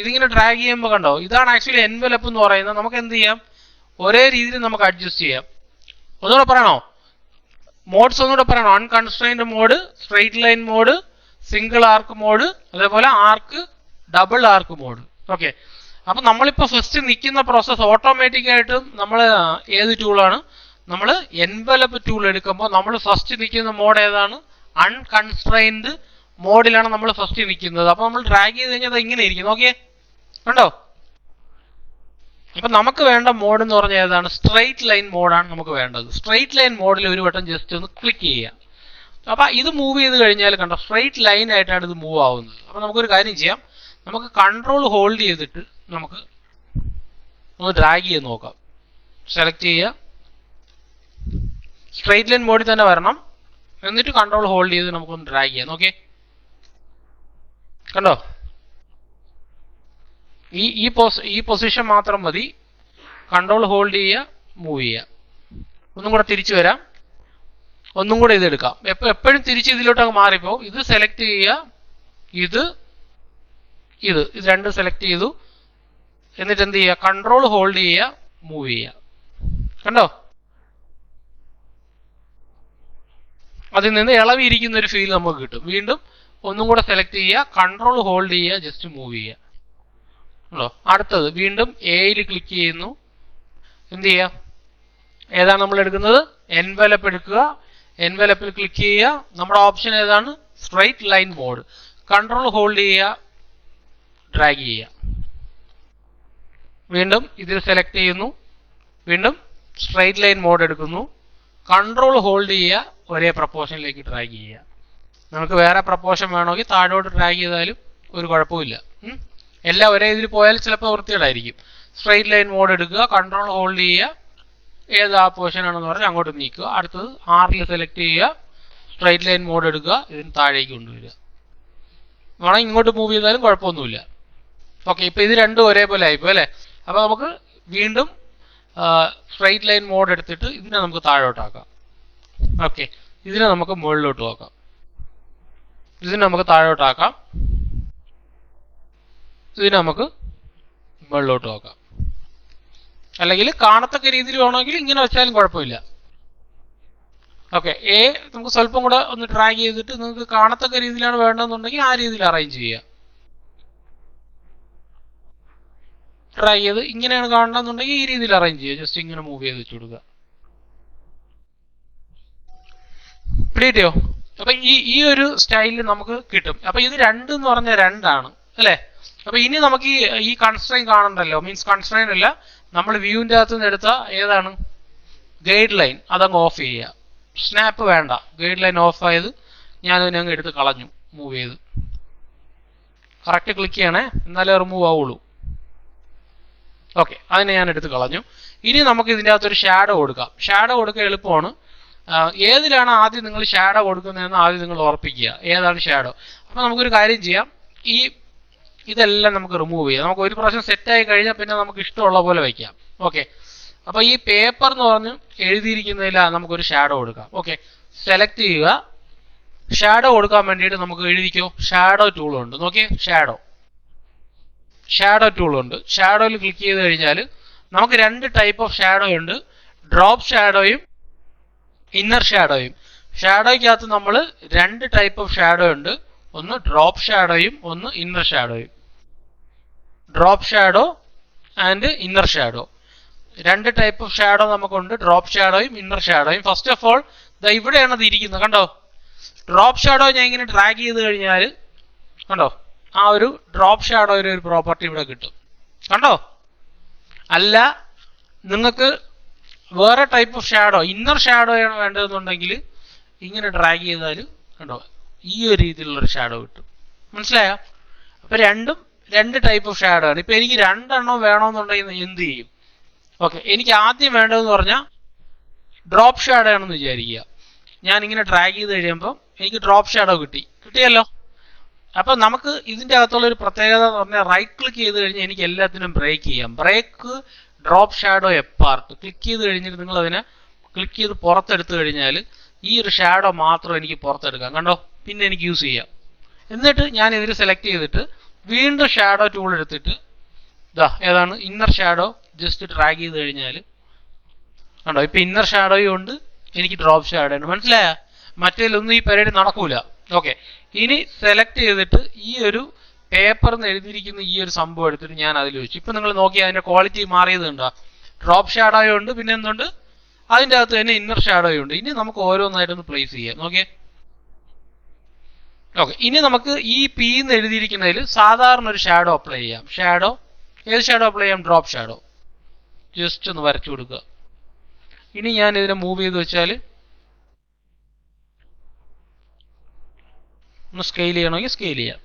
ഇതിങ്ങനെ ഡ്രാഗ് ചെയ്യുമ്പോൾ കണ്ടോ, ഇതാണ് ആക്ച്വലി എൻവലപ്പ് എന്ന് പറയുന്നത്. നമുക്ക് എന്ത് ചെയ്യാം, ഒരേ രീതിയിൽ നമുക്ക് അഡ്ജസ്റ്റ് ചെയ്യാം. ഒന്നുകൂടെ പറയണോ? മോഡ്സ് ഒന്നുകൂടെ പറയണോ? Unconstrained mode, straight line mode, single arc mode, അതേപോലെ arc double arc mode. Okay, അപ്പം നമ്മളിപ്പോൾ ഫസ്റ്റ് നിൽക്കുന്ന പ്രോസസ്സ് ഓട്ടോമാറ്റിക്കായിട്ടും നമ്മൾ ഏത് ടൂളാണ്, നമ്മൾ എൻവലപ്പ് ടൂൾ എടുക്കുമ്പോൾ നമ്മൾ ഫസ്റ്റ് നിൽക്കുന്ന മോഡ് ഏതാണ്, അൺകൺസ്ട്രെയിൻഡ് മോഡിലാണ് നമ്മൾ ഫസ്റ്റ് നിൽക്കുന്നത്. അപ്പോൾ നമ്മൾ ഡ്രാഗ് ചെയ്ത് കഴിഞ്ഞാൽ അത് ഇങ്ങനെ ഇരിക്കും. നോക്കിയേ, കണ്ടോ? അപ്പം നമുക്ക് വേണ്ട മോഡ് എന്ന് പറഞ്ഞാൽ ഏതാണ്, സ്ട്രെയിറ്റ് ലൈൻ മോഡാണ് നമുക്ക് വേണ്ടത്. സ്ട്രെയിറ്റ് ലൈൻ മോഡിൽ ഒരു വട്ടം ജസ്റ്റ് ഒന്ന് ക്ലിക്ക് ചെയ്യുക. അപ്പം ഇത് മൂവ് ചെയ്ത് കഴിഞ്ഞാൽ കണ്ടോ സ്ട്രെയിറ്റ് ലൈൻ ആയിട്ടാണ് ഇത് മൂവ് ആവുന്നത്. അപ്പം നമുക്കൊരു കാര്യം ചെയ്യാം, നമുക്ക് കൺട്രോൾ ഹോൾഡ് ചെയ്തിട്ട് നമുക്ക് ഒന്ന് ഡ്രാഗ് ചെയ്ത് നോക്കാം. സെലക്ട് ചെയ്യുക, സ്ട്രെയിറ്റ് ലൈൻ മോഡിൽ തന്നെ വരണം, എന്നിട്ട് കൺട്രോൾ ഹോൾഡ് ചെയ്ത് നമുക്കൊന്ന് ഡ്രാഗ് ചെയ്യാം. നോക്കിയേ, കണ്ടോ? ഈ പൊസിഷൻ മാത്രം മതി. കൺട്രോൾ ഹോൾഡ് ചെയ്യുക, മൂവ് ചെയ്യുക. ഒന്നും കൂടെ തിരിച്ചു വരാം, ഒന്നും കൂടെ ഇത് എടുക്കാം. എപ്പോഴും തിരിച്ച് ഇതിലോട്ടങ്ങ് മാറിപ്പോ. ഇത് സെലക്ട് ചെയ്യുക, ഇത് രണ്ടും സെലക്ട് ചെയ്തു, എന്നിട്ട് എന്ത് ചെയ്യുക, കൺട്രോൾ ഹോൾഡ് ചെയ്യുക, മൂവ് ചെയ്യുക. കണ്ടോ? അതിൽ നിന്ന് ഇളവിയിരിക്കുന്ന ഒരു ഫീൽ നമുക്ക് കിട്ടും. വീണ്ടും ഒന്നും കൂടെ സെലക്ട് ചെയ്യുക, കൺട്രോൾ ഹോൾഡ് ചെയ്യുക, ജസ്റ്റ് മൂവ് ചെയ്യുക. അടുത്തത് വീണ്ടും എയിൽ ക്ലിക്ക് ചെയ്യുന്നു. എന്ത് ചെയ്യുക, ഏതാണ് നമ്മൾ എടുക്കുന്നത്, എൻവലപ്പ് എടുക്കുക. എൻവലപ്പിൽ ക്ലിക്ക് ചെയ്യുക. നമ്മുടെ ഓപ്ഷൻ ഏതാണ്, straight line mode. Control hold ചെയ്യുക, ഡ്രാഗ് ചെയ്യുക. വീണ്ടും ഇതിൽ സെലക്ട് ചെയ്യുന്നു, വീണ്ടും സ്ട്രെയിറ്റ് ലൈൻ മോഡ് എടുക്കുന്നു. കൺട്രോൾ ഹോൾഡ് ചെയ്യുക, ഒരേ പ്രപ്പോർഷനിലേക്ക് ഡ്രാഗ് ചെയ്യുക. നമുക്ക് വേറെ പ്രപ്പോർഷൻ വേണമെങ്കിൽ താഴോട്ട് ഡ്രാഗ് ചെയ്താലും ഒരു കുഴപ്പമില്ല. എല്ലാം ഒരേ ഇതിൽ പോയാൽ ചിലപ്പോൾ വൃത്തികേടായിരിക്കും. സ്ട്രെയിറ്റ് ലൈൻ മോഡ് എടുക്കുക, കൺട്രോൾ ഹോൾഡ് ചെയ്യുക, ഏത് ആ പൊസിഷൻ ആണെന്ന് പറഞ്ഞാൽ അങ്ങോട്ട് നീക്കുക. അടുത്തത് 6 സെലക്ട് ചെയ്യുക, സ്ട്രെയിറ്റ് ലൈൻ മോഡ് എടുക്കുക, ഇതിന് താഴേക്ക് കൊണ്ടുവരിക. വേണമെങ്കിൽ ഇങ്ങോട്ട് മൂവ് ചെയ്താലും കുഴപ്പമൊന്നുമില്ല. ഓക്കെ, ഇപ്പം ഇത് രണ്ടും ഒരേപോലെ ആയിപ്പോ അല്ലേ? അപ്പോൾ നമുക്ക് വീണ്ടും സ്ട്രെയിറ്റ് ലൈൻ മോഡ് എടുത്തിട്ട് ഇതിനെ നമുക്ക് താഴോട്ടാക്കാം. ഓക്കെ, ഇതിനെ നമുക്ക് മുകളിലോട്ട് നോക്കാം. ഇതിനെ നമുക്ക് താഴോട്ടാക്കാം, ഇതിനെ നമുക്ക് മുകളിലോട്ട് നോക്കാം. അല്ലെങ്കിൽ കാണത്തക്ക രീതിയിൽ വേണമെങ്കിൽ ഇങ്ങനെ വെച്ചാലും കുഴപ്പമില്ല. ഓക്കെ, നമുക്ക് സ്വല്പം കൂടെ ഒന്ന് ഡ്രാഗ് ചെയ്തിട്ട് നിങ്ങൾക്ക് കാണത്തക്ക രീതിയിലാണ് വേണ്ടതെന്നുണ്ടെങ്കിൽ ആ രീതിയിൽ അറേഞ്ച് ചെയ്യുക. ഡ്രാഗ് ചെയ്ത് ഇങ്ങനെയാണ് കാണണമെന്നുണ്ടെങ്കിൽ ഈ രീതിയിൽ അറേഞ്ച് ചെയ്യുക. ജസ്റ്റ് ഇങ്ങനെ മൂവ് ചെയ്ത് വെച്ച് കൊടുക്കുക. പിടിയോ? അപ്പൊ ഈ ഒരു സ്റ്റൈലിൽ നമുക്ക് കിട്ടും. അപ്പൊ ഇത് 2 എന്ന് പറഞ്ഞാൽ 2 ആണ് അല്ലേ? അപ്പൊ ഇനി നമുക്ക് ഈ കൺസ്ട്രെയിൻ കാണണ്ടല്ലോ. മീൻസ് കൺസ്ട്രെയിൻ അല്ല, നമ്മൾ വ്യൂവിന്റെ അകത്ത് നിന്ന് എടുത്ത ഏതാണ് ഗൈഡ് ലൈൻ, അതങ്ങ് ഓഫ് ചെയ്യുക. സ്നാപ്പ് വേണ്ട, ഗൈഡ് ലൈൻ ഓഫ് ആയത് ഞാനതിനെ അങ്ങ് എടുത്ത് കളഞ്ഞു. മൂവ് ചെയ്ത് കറക്റ്റ് ക്ലിക്ക് ചെയ്യണേ, എന്നാലേ റിമൂവ് ആവുള്ളൂ. ഓക്കെ, അതിനെ ഞാൻ എടുത്ത് കളഞ്ഞു. ഇനി നമുക്ക് ഇതിൻ്റെ അകത്തൊരു ഷാഡോ കൊടുക്കാം. ഷാഡോ കൊടുക്കാൻ എളുപ്പമാണ്. ഏതിലാണ് ആദ്യം നിങ്ങൾ ഷാഡോ കൊടുക്കുന്നതെന്ന് ആദ്യം നിങ്ങൾ ഉറപ്പിക്കുക, ഏതാണ് ഷാഡോ. അപ്പം നമുക്കൊരു കാര്യം ചെയ്യാം, ഇതെല്ലാം നമുക്ക് റിമൂവ് ചെയ്യാം. നമുക്ക് ഒരു പ്രാവശ്യം സെറ്റായി കഴിഞ്ഞാൽ പിന്നെ നമുക്ക് ഇഷ്ടമുള്ള പോലെ വയ്ക്കാം. ഓക്കെ, അപ്പോൾ ഈ പേപ്പർ എന്ന് പറഞ്ഞ് എഴുതിയിരിക്കുന്നതിലാണ് നമുക്കൊരു ഷാഡോ കൊടുക്കാം. ഓക്കെ, സെലക്ട് ചെയ്യുക. ഷാഡോ കൊടുക്കാൻ വേണ്ടിയിട്ട് നമുക്ക് എഴുതിക്കോ, ഷാഡോ ടൂളുണ്ട്. നോക്കിയേ, ഷാഡോ ടൂളുണ്ട്. ഷാഡോയിൽ ക്ലിക്ക് ചെയ്ത് കഴിഞ്ഞാൽ നമുക്ക് 2 ടൈപ്പ് ഓഫ് ഷാഡോ ഉണ്ട്, ഡ്രോപ്പ് ഷാഡോയും ഇന്നർ ഷാഡോയും. ഷാഡോയ്ക്കകത്ത് നമ്മൾ 2 ടൈപ്പ് ഓഫ് ഷാഡോ ഉണ്ട്, ഒന്ന് ഡ്രോപ്പ് ഷാഡോയും ഒന്ന് ഇന്നർ ഷാഡോയും. Drop shadow and inner shadow, 2 type of shadow നമുക്കുണ്ട്, ഡ്രോപ്പ് ഷാഡോയും ഇന്നർ ഷാഡോയും. ഫസ്റ്റ് ഓഫ് ഓൾ ഇവിടെയാണ് അത് ഇരിക്കുന്നത്, കണ്ടോ? ഡ്രോപ്പ് ഷാഡോ ഞാൻ ഇങ്ങനെ ഡ്രാഗ് ചെയ്ത് കഴിഞ്ഞാൽ കണ്ടോ, ആ ഒരു ഡ്രോപ്പ് ഷാഡോയുടെ ഒരു പ്രോപ്പർട്ടി ഇവിടെ കിട്ടും. കണ്ടോ? അല്ല, നിങ്ങൾക്ക് വേറെ type of shadow, inner shadow ആണ് വേണ്ടതെന്നുണ്ടെങ്കിൽ ഇങ്ങനെ ഡ്രാഗ് ചെയ്താൽ കണ്ടോ ഈ ഒരു രീതിയിലുള്ളൊരു ഷാഡോ കിട്ടും. മനസ്സിലായോ? അപ്പൊ 2 ടൈപ്പ് ഓഫ് ഷാഡോ ആണ്. ഇപ്പൊ എനിക്ക് 2 എണ്ണം വേണമെന്നുണ്ടെങ്കിൽ എന്ത് ചെയ്യും? ഓക്കെ, എനിക്ക് ആദ്യം വേണ്ടതെന്ന് പറഞ്ഞാൽ ഡ്രോപ്പ് ഷാഡോ ആണെന്ന് വിചാരിക്കുക. ഞാൻ ഇങ്ങനെ ഡ്രാഗ് ചെയ്ത് കഴിയുമ്പോൾ എനിക്ക് ഡ്രോപ്പ് ഷാഡോ കിട്ടിയല്ലോ. അപ്പൊ നമുക്ക് ഇതിന്റെ അകത്തുള്ള ഒരു പ്രത്യേകത എന്ന് പറഞ്ഞാൽ റൈറ്റ് ക്ലിക്ക് ചെയ്ത് കഴിഞ്ഞാൽ എനിക്ക് എല്ലാത്തിനും ബ്രേക്ക് ചെയ്യാം. Break drop shadow apart click ചെയ്ത് കഴിഞ്ഞിട്ട് നിങ്ങൾ അതിനെ ക്ലിക്ക് ചെയ്ത് പുറത്തെടുത്തു കഴിഞ്ഞാൽ ഈ ഒരു ഷാഡോ മാത്രം എനിക്ക് പുറത്തെടുക്കാം. കണ്ടോ? പിന്നെ എനിക്ക് യൂസ് ചെയ്യാം. എന്നിട്ട് ഞാൻ ഇതിൽ സെലക്ട് ചെയ്തിട്ട് വീണ്ടും ഷാഡോ ടൂൾ എടുത്തിട്ട് ഏതാണ് ഇന്നർ ഷാഡോ ജസ്റ്റ് ഡ്രാഗ് ചെയ്ത് കഴിഞ്ഞാൽ കണ്ടോ, ഇപ്പൊ ഇന്നർ ഷാഡോയും ഉണ്ട്, എനിക്ക് ഡ്രോപ്പ് ഷാഡോ ഉണ്ട്. മനസ്സിലായ? മറ്റേലൊന്നും ഈ പരിപാടി നടക്കൂല. ഓക്കെ, ഇനി സെലക്ട് ചെയ്തിട്ട് ഈ ഒരു പേപ്പർ എന്ന് എഴുതിയിരിക്കുന്ന ഈ ഒരു സംഭവം എടുത്തിട്ട് ഞാൻ അതിൽ വെച്ചു. ഇപ്പൊ നിങ്ങൾ നോക്കി അതിന്റെ ക്വാളിറ്റി മാറിയത് ഉണ്ടോ? ഡ്രോപ്പ് ഷാഡോയും ഉണ്ട്, പിന്നെ എന്തുണ്ട്, അതിൻ്റെ അകത്ത് തന്നെ ഇന്നർ ഷാഡോയും ഉണ്ട്. ഇനി നമുക്ക് ഓരോന്നായിട്ടൊന്ന് പ്ലേസ് ചെയ്യാം. നോക്കിയേ. ഓക്കെ, ഇനി നമുക്ക് ഈ പി എന്ന് എഴുതിയിരിക്കുന്നതിൽ സാധാരണ ഒരു ഷാഡോ അപ്ലൈ ചെയ്യാം. ഷാഡോ, ഏത് ഷാഡോ അപ്ലൈ ചെയ്യാം? Drop shadow. ജസ്റ്റ് ഒന്ന് വരച്ചു കൊടുക്കുക. ഇനി ഞാൻ ഇതിനെ മൂവ് ചെയ്ത് വെച്ചാൽ ഒന്ന് സ്കെയിൽ ചെയ്യണമെങ്കിൽ സ്കെയിൽ ചെയ്യാം.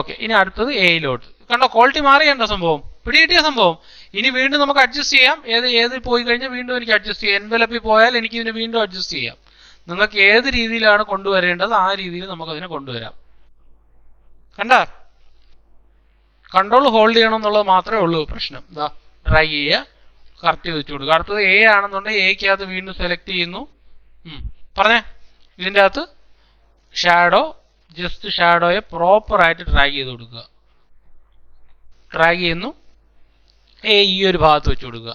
ഓക്കെ, ഇനി അടുത്തത് എയിലോട്ട്. കണ്ടോ, ക്വാളിറ്റി മാറിയണ്ട സംഭവം, പിടികിട്ടിയ സംഭവം. ഇനി വീണ്ടും നമുക്ക് അഡ്ജസ്റ്റ് ചെയ്യാം. ഏത് പോയി കഴിഞ്ഞാൽ വീണ്ടും എനിക്ക് അഡ്ജസ്റ്റ് ചെയ്യാം. എൻവലപ്പിൽ പോയാൽ എനിക്ക് ഇതിനെ വീണ്ടും അഡ്ജസ്റ്റ് ചെയ്യാം. നിങ്ങൾക്ക് ഏത് രീതിയിലാണ് കൊണ്ടുവരേണ്ടത് ആ രീതിയിൽ നമുക്കതിനെ കൊണ്ടുവരാം. കണ്ട, കൺട്രോൾ ഹോൾഡ് ചെയ്യണം എന്നുള്ളത് മാത്രമേ ഉള്ളൂ പ്രശ്നം. ഇതാ ട്രൈ ചെയ്യുക, കറക്റ്റ് വെച്ച് കൊടുക്കുക. അടുത്തത് എ ആണെന്നുണ്ടെങ്കിൽ എക്കകത്ത് വീണ്ടും സെലക്ട് ചെയ്യുന്നു. പറഞ്ഞേ, ഇതിൻ്റെ അകത്ത് ഷാഡോ, ജസ്റ്റ് ഷാഡോയെ പ്രോപ്പറായിട്ട് ഡ്രാഗ് ചെയ്ത് കൊടുക്കുക. ഡ്രാഗ് ചെയ്യുന്നു, ഈ ഒരു ഭാഗത്ത് വെച്ച് കൊടുക്കുക.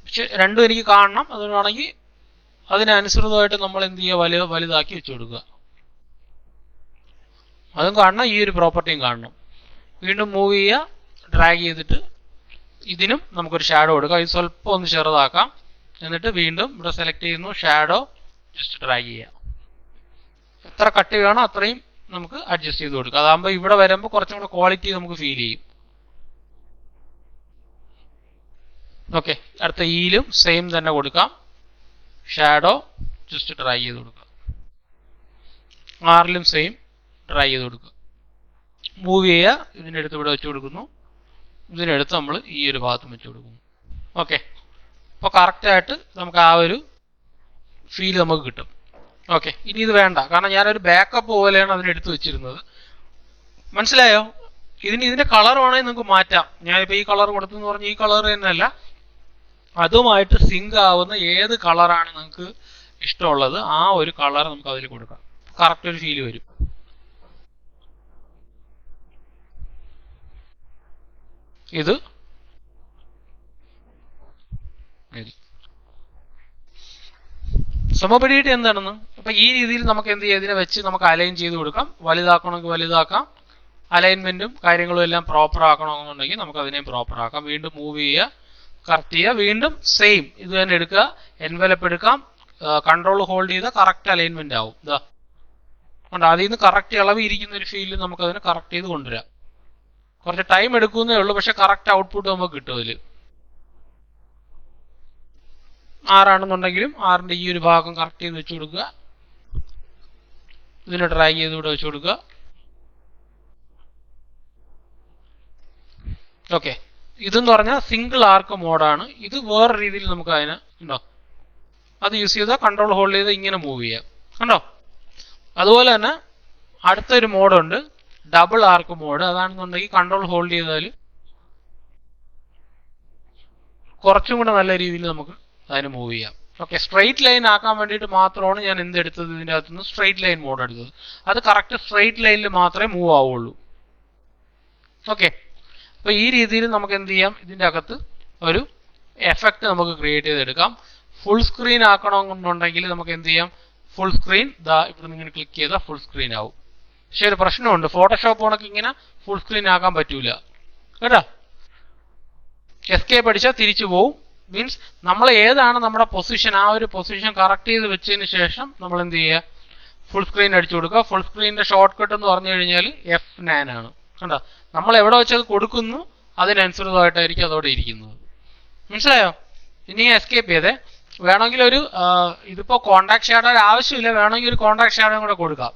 പക്ഷെ രണ്ടും എനിക്ക് കാണണം. അതുകൊണ്ടാണെങ്കിൽ അതിനനുസൃതമായിട്ട് നമ്മൾ എന്ത് ചെയ്യുക, വലുതാക്കി വെച്ച് കൊടുക്കുക. അതും കാണണം, ഈ ഒരു പ്രോപ്പർട്ടിയും കാണണം. വീണ്ടും മൂവ് ചെയ്യുക, ഡ്രാഗ് ചെയ്തിട്ട് ഇതിനും നമുക്കൊരു ഷാഡോ കൊടുക്കാം. ഇത് സ്വല്പം ഒന്ന് ചെറുതാക്കാം. എന്നിട്ട് വീണ്ടും ഇവിടെ സെലക്ട് ചെയ്യുന്നു, ഷാഡോ, ജസ്റ്റ് ഡ്രാഗ് ചെയ്യുക. എത്ര കട്ടി വേണോ അത്രയും നമുക്ക് അഡ്ജസ്റ്റ് ചെയ്ത് കൊടുക്കാം. അതാകുമ്പോൾ ഇവിടെ വരുമ്പോൾ കുറച്ചും കൂടെ ക്വാളിറ്റി നമുക്ക് ഫീൽ ചെയ്യും. ഓക്കെ, അടുത്ത ഈയിലും സെയിം തന്നെ കൊടുക്കാം. ഷാഡോ, ജസ്റ്റ് ഡ്രൈ ചെയ്ത് കൊടുക്കുക. ആറിലും സെയിം ഡ്രൈ ചെയ്ത് കൊടുക്കുക. മൂവ് ചെയ്യുക, ഇതിൻ്റെ അടുത്ത് ഇവിടെ വെച്ച് കൊടുക്കുന്നു. ഇതിനടുത്ത് നമ്മൾ ഈ ഒരു ഭാഗത്തും വെച്ച് കൊടുക്കുന്നു. ഓക്കെ, അപ്പോൾ കറക്റ്റായിട്ട് നമുക്ക് ആ ഒരു ഫീൽ നമുക്ക് കിട്ടും. ഓക്കെ, ഇനി ഇത് വേണ്ട, കാരണം ഞാനൊരു ബാക്കപ്പ് പോലെയാണ് അതിനെടുത്ത് വെച്ചിരുന്നത്. മനസ്സിലായോ? ഇതിന്റെ കളർ വേണമെങ്കിൽ നിങ്ങൾക്ക് മാറ്റാം. ഞാനിപ്പോൾ ഈ കളർ കൊടുത്തെന്ന് പറഞ്ഞ് ഈ കളർ തന്നെയല്ല, അതുമായിട്ട് സിങ്ക് ആവുന്ന ഏത് കളറാണ് നിങ്ങൾക്ക് ഇഷ്ടമുള്ളത് ആ ഒരു കളർ നമുക്ക് അതിൽ കൊടുക്കാം. കറക്റ്റ് ഒരു ഫീൽ വരും. ഇത് സമപിടിയിട്ട് എന്താണെന്ന് അപ്പൊ ഈ രീതിയിൽ നമുക്ക് എന്ത് ചെയ്യാം, ഇതിനെ വെച്ച് നമുക്ക് അലൈൻ ചെയ്ത് കൊടുക്കാം. വലുതാക്കണമെങ്കിൽ വലുതാക്കാം. അലൈൻമെന്റും കാര്യങ്ങളും എല്ലാം പ്രോപ്പർ ആക്കണമെന്നുണ്ടെങ്കിൽ നമുക്ക് അതിനെയും പ്രോപ്പർ ആക്കാം. വീണ്ടും മൂവ് ചെയ്യുക, കറക്റ്റ് ചെയ്യുക. വീണ്ടും സെയിം ഇത് തന്നെ എടുക്കുക, എൻവലപ്പ് എടുക്കാം, കൺട്രോൾ ഹോൾഡ് ചെയ്താൽ കറക്റ്റ് അലൈൻമെന്റ് ആവും. ഇതാ ഉണ്ട്, അതിൽ നിന്ന് കറക്റ്റ് ഇളവ് ഇരിക്കുന്ന ഒരു ഫീലിൽ നമുക്ക് അതിനെ കറക്റ്റ് ചെയ്ത് കൊണ്ടുവരാം. കുറച്ച് ടൈം എടുക്കുന്നേ ഉള്ളൂ, പക്ഷെ കറക്റ്റ് ഔട്ട്പുട്ട് നമുക്ക് കിട്ടും. അതിൽ 6 6ന്റെ ഈ ഒരു ഭാഗം കറക്റ്റ് ചെയ്ത് വെച്ച് കൊടുക്കുക. ഇതിനെ ഡ്രാഗ് ചെയ്ത് ഇവിടെ വെച്ച് കൊടുക്കുക. ഓക്കെ, ഇതെന്ന് പറഞ്ഞാൽ സിംഗിൾ ആർക്ക് മോഡാണ്. ഇത് വേറെ രീതിയിൽ നമുക്ക് അതിനെ ഉണ്ടോ, അത് യൂസ് ചെയ്താൽ കൺട്രോൾ ഹോൾഡ് ചെയ്ത് ഇങ്ങനെ മൂവ് ചെയ്യാം. കണ്ടോ? അതുപോലെ തന്നെ അടുത്തൊരു മോഡുണ്ട്, double arc mode. അതാണെന്നുണ്ടെങ്കിൽ control hold ചെയ്താൽ കുറച്ചും കൂടെ നല്ല രീതിയിൽ നമുക്ക് അതിന് മൂവ് ചെയ്യാം. ഓക്കെ, സ്ട്രെയിറ്റ് ലൈൻ ആക്കാൻ വേണ്ടിയിട്ട് മാത്രമാണ് ഞാൻ എന്തെടുത്തത്, ഇതിൻ്റെ അകത്തുനിന്ന് സ്ട്രെയിറ്റ് ലൈൻ മോഡ് എടുത്തത്. അത് കറക്റ്റ് സ്ട്രെയിറ്റ് ലൈനിൽ മാത്രമേ മൂവ് ആവുള്ളൂ. ഓക്കെ, അപ്പോൾ ഈ രീതിയിൽ നമുക്ക് എന്ത് ചെയ്യാം, ഇതിൻ്റെ അകത്ത് ഒരു എഫക്റ്റ് നമുക്ക് ക്രിയേറ്റ് ചെയ്തെടുക്കാം. ഫുൾ സ്ക്രീൻ ആക്കണമെന്നുണ്ടെങ്കിൽ നമുക്ക് എന്ത് ചെയ്യാം, ഫുൾ സ്ക്രീൻ ഇവിടെ നിന്ന് ഇങ്ങനെ ക്ലിക്ക് ചെയ്താൽ ഫുൾ സ്ക്രീൻ ആവും. പക്ഷെ ഒരു പ്രശ്നമുണ്ട്, ഫോട്ടോഷോപ്പ് കണക്ക് ഇങ്ങനെ ഫുൾ സ്ക്രീൻ ആക്കാൻ പറ്റൂല കേട്ടോ. എസ്കേപ്പ് അടിച്ചാൽ തിരിച്ചു പോവും. മീൻസ് നമ്മൾ ഏതാണ് നമ്മുടെ പൊസിഷൻ, ആ ഒരു പൊസിഷൻ കറക്റ്റ് ചെയ്ത് വെച്ചതിന് ശേഷം നമ്മൾ എന്ത് ചെയ്യുക, ഫുൾ സ്ക്രീൻ അടിച്ചു കൊടുക്കുക. ഫുൾ സ്ക്രീനിന്റെ ഷോർട്ട് കട്ട് എന്ന് പറഞ്ഞു കഴിഞ്ഞാൽ F9 ആണ്. കണ്ടോ, നമ്മൾ എവിടെ വെച്ചത് കൊടുക്കുന്നു അതിനനുസൃതമായിട്ടായിരിക്കും അതോടെ ഇരിക്കുന്നത്. മനസ്സിലായോ? ഇനി എസ്കേപ്പ് ചെയ്തേ. വേണമെങ്കിൽ ഒരു ഇതിപ്പോ കോൺടാക്ട് ഷാഡോ ആവശ്യമില്ല, വേണമെങ്കിൽ ഒരു കോൺടാക്ട് ഷാഡോ കൂടെ കൊടുക്കാം.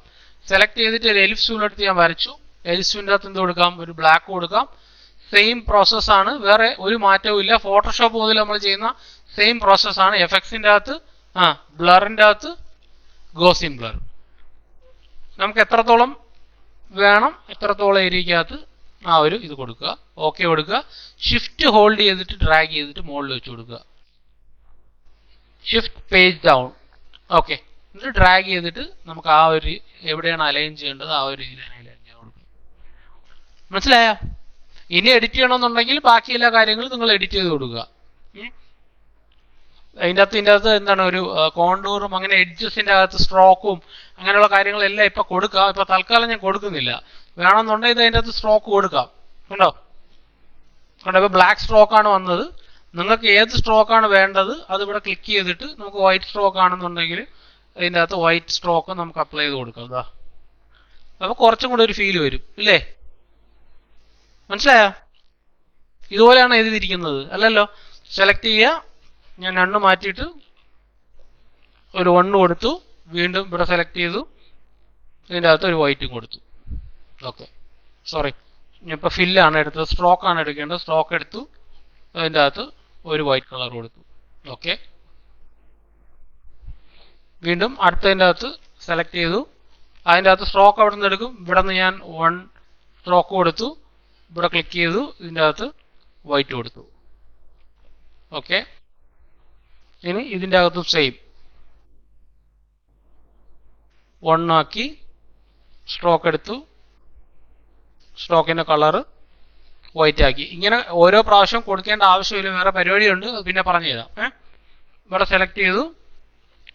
സെലക്ട് ചെയ്തിട്ട് ഒരു എലിപ്സ് ടൂൾ എടുത്ത് ഞാൻ വരച്ചു. എലിപ്സിന്റെ അകത്ത് എന്ത് കൊടുക്കാം, ഒരു ബ്ലാക്ക് കൊടുക്കാം. സെയിം പ്രോസസ്സാണ്, വേറെ ഒരു മാറ്റവും ഇല്ല. ഫോട്ടോഷോപ്പ് മുതൽ നമ്മൾ ചെയ്യുന്ന സെയിം പ്രോസസ്സാണ്. എഫക്ട്സിന്റെ അകത്ത് ബ്ലറിന്റെ അകത്ത് ഗോസിൻ ബ്ലർ നമുക്ക് എത്രത്തോളം വേണം എത്രത്തോളം ഏരിയക്കകത്ത് ആ ഒരു ഇത് കൊടുക്കുക. ഓക്കെ കൊടുക്കുക. ഷിഫ്റ്റ് ഹോൾഡ് ചെയ്തിട്ട് ഡ്രാഗ് ചെയ്തിട്ട് മുകളിൽ വെച്ച് കൊടുക്കുക. Shift page down. ഓക്കെ, ഇത് ഡ്രാഗ് ചെയ്തിട്ട് നമുക്ക് ആ ഒരു എവിടെയാണ് അലൈൻ ചെയ്യേണ്ടത് ആ ഒരു രീതിയിൽ അലൈൻ ചെയ്യാൻ കൊടുക്കുക. മനസ്സിലായോ? ഇനി എഡിറ്റ് ചെയ്യണമെന്നുണ്ടെങ്കിൽ ബാക്കി എല്ലാ കാര്യങ്ങളും നിങ്ങൾ എഡിറ്റ് ചെയ്ത് കൊടുക്കുക. ഇതിൻ്റെ അകത്ത് എന്താണ് ഒരു കോണ്ടൂറും അങ്ങനെ എഡ്ജസിൻ്റെ അകത്ത് സ്ട്രോക്കും അങ്ങനെയുള്ള കാര്യങ്ങളെല്ലാം ഇപ്പം കൊടുക്കാം. ഇപ്പം തൽക്കാലം ഞാൻ കൊടുക്കുന്നില്ല. വേണമെന്നുണ്ടെങ്കിൽ ഇതിൻ്റെ അകത്ത് സ്ട്രോക്ക് കൊടുക്കാം. കണ്ടോ ഇപ്പോൾ ബ്ലാക്ക് സ്ട്രോക്കാണ് വന്നത്. നിങ്ങൾക്ക് ഏത് സ്ട്രോക്കാണ് വേണ്ടത് അത് ഇവിടെ ക്ലിക്ക് ചെയ്തിട്ട് നമുക്ക് വൈറ്റ് സ്ട്രോക്ക് ആണെന്നുണ്ടെങ്കിൽ ഇതിൻ്റെ അകത്ത് വൈറ്റ് സ്ട്രോക്ക് നമുക്ക് അപ്ലൈ ചെയ്ത് കൊടുക്കാം. ഇതാ അപ്പോൾ കുറച്ചും കൂടെ ഒരു ഫീൽ വരും ഇല്ലേ? മനസ്സിലായോ? ഇതുപോലെയാണ് എഴുതിയിരിക്കുന്നത് അല്ലല്ലോ. സെലക്ട് ചെയ്യുക, ഞാൻ നണ്ണ് മാറ്റിയിട്ട് ഒരു 1 കൊടുത്തു, വീണ്ടും ഇവിടെ സെലക്ട് ചെയ്തു, ഇതിൻ്റെ അകത്ത് ഒരു വൈറ്റും കൊടുത്തു. ഓക്കെ, സോറി, ഇപ്പോൾ ഫില്ലാണ് എടുത്തത്, സ്ട്രോക്കാണ് എടുക്കേണ്ടത്. സ്ട്രോക്ക് എടുത്തു, അതിൻ്റെ അകത്ത് ഒരു വൈറ്റ് കളർ കൊടുത്തു. ഓക്കെ, വീണ്ടും അടുത്തതിൻ്റെ അകത്ത് സെലക്ട് ചെയ്തു, അതിൻ്റെ അകത്ത് സ്ട്രോക്ക് അവിടെ നിന്ന് എടുക്കും. ഇവിടെ നിന്ന് ഞാൻ 1 സ്ട്രോക്ക് കൊടുത്തു, ഇവിടെ ക്ലിക്ക് ചെയ്തു, ഇതിൻ്റെ അകത്ത് വൈറ്റ് കൊടുത്തു. ഓക്കെ, ഇനി ഇതിൻ്റെ അകത്തും സെയിം 1 ആക്കി, സ്ട്രോക്ക് എടുത്തു, സ്ട്രോക്കിൻ്റെ കളറ് വൈറ്റ് ആക്കി. ഇങ്ങനെ ഓരോ പ്രാവശ്യം കൊടുക്കേണ്ട ആവശ്യമില്ല, വേറെ പരിപാടിയുണ്ട്, പിന്നെ പറഞ്ഞു തരാം. ഇവിടെ സെലക്ട് ചെയ്തു,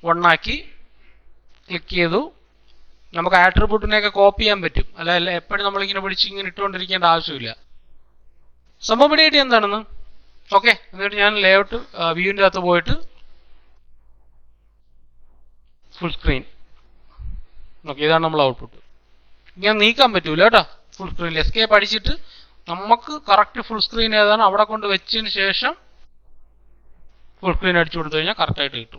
1 ആക്കി, ക്ലിക്ക് ചെയ്തു. നമുക്ക് ആട്രിബ്യൂട്ടിനെയൊക്കെ കോപ്പി ചെയ്യാൻ പറ്റും, അല്ല എപ്പോഴും നമ്മളിങ്ങനെ പിടിച്ച് ഇങ്ങനെ ഇട്ടുകൊണ്ടിരിക്കേണ്ട ആവശ്യമില്ല. സംഭവം പിടിയിട്ട് എന്താണെന്ന്. ഓക്കെ, എന്നിട്ട് ഞാൻ ലേഔട്ട് വ്യൂവിൻ്റെ അകത്ത് പോയിട്ട് ഫുൾ സ്ക്രീൻ. ഓക്കെ, ഇതാണ് നമ്മൾ ഔട്ട്പുട്ട്. ഇങ്ങനെ നീക്കാൻ പറ്റൂല കേട്ടോ. ഫുൾ സ്ക്രീനിൽ എസ്കേപ്പ് അടിച്ചിട്ട് നമുക്ക് കറക്റ്റ് ഫുൾ സ്ക്രീൻ ഏതാണ് അവിടെ കൊണ്ട് വെച്ചതിന് ശേഷം ഫുൾ സ്ക്രീൻ അടിച്ചു കൊടുത്തു കഴിഞ്ഞാൽ കറക്റ്റായിട്ട് കിട്ടും.